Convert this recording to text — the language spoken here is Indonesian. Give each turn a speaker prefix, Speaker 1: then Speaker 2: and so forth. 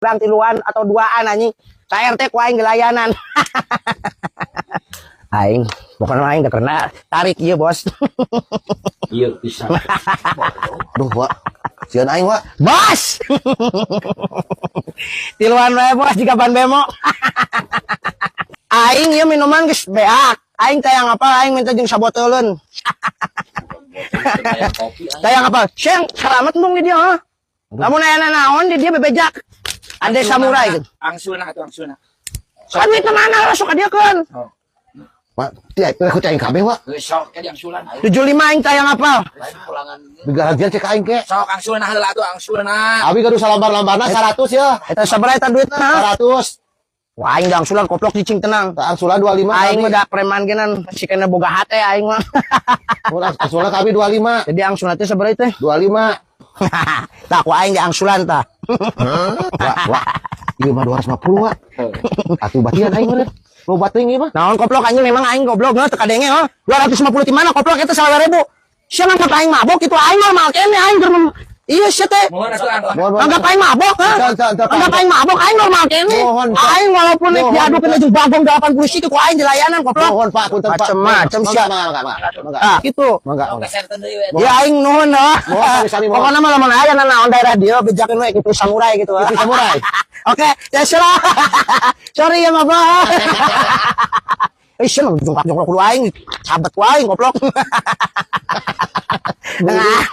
Speaker 1: bang tiluan atau duaan anjing. Saya RT ku aing gelayanan. Aing, bukan aing udah kena tarik ieu, Bos.
Speaker 2: Iya bisa.
Speaker 3: Duh, Wak. Sieun aing, Wak.
Speaker 1: Bos. Tiluan wae, Bos, jika ban bemo. Aing ieu minuman geus beak. Aing tayang apa? Aing minta jeung saboteulun. Tayang apa? Siang, selamat mung di dia, ha. Lamun aya naon di dia bebejak. Ade samurai gitu.
Speaker 2: Angsulna atuh angsulna.
Speaker 1: Kan itu mana lah suka dia kan.
Speaker 3: Wak, tiap aku cai kabeh, Wak.
Speaker 2: Geus sok jadi angsulan.
Speaker 1: 75 aing tayang apa?
Speaker 2: Lain pulangan.
Speaker 3: Bigarantian cek aing ke.
Speaker 2: Sok angsulna heula atuh angsulna.
Speaker 3: Abi gaduh salambar-lambarna 100 ya.
Speaker 1: Eta sabaraha eta duitna?
Speaker 3: 100.
Speaker 1: Wah, aing dang sulan koplok cicing tenang.
Speaker 3: Angsulan 25.
Speaker 1: Aing mah da preman genan si kena boga hate aing mah.
Speaker 3: Angsulan kami 25.
Speaker 1: Jadi angsulan teh sabaraha teh?
Speaker 3: 25.
Speaker 1: Tah ku aing di angsulan tah.
Speaker 3: Wak. Ieu mah 250, Wak. Atuh batian aing meureun. Lo bating ieu mah.
Speaker 1: Naon koplok anjing memang aing goblok heuh teu kadenge heuh. 250 ti mana koplok eta 9.000. Sia mah aing mabok itu aing normal kene aing keur iya sia teh.
Speaker 2: Mohon atuh angkot.
Speaker 1: Anggap aing mabok heuh. Anggap aing mabok aing normal kene. Aing walaupun nek diadukeun jeung bagong 80 situ ku aing di layanan koplok.
Speaker 3: Mohon Pak, punten Pak.
Speaker 1: Macem-macem sia.
Speaker 3: Mangga.
Speaker 1: Ah, kitu.
Speaker 3: Mangga.
Speaker 2: Kesenten deui we.
Speaker 1: Ya aing nuhun heuh.
Speaker 3: Sami-sami, mohon.
Speaker 1: Pokona mah lamun aya naon daerah dia bejakeun we kitu samurai gitu.
Speaker 3: Itu samurai.
Speaker 1: Oke, ya salah. Sorry ya Mabah. Sih jongkak-jongkak kudu aing, sahabat ku aing goblok. Nah.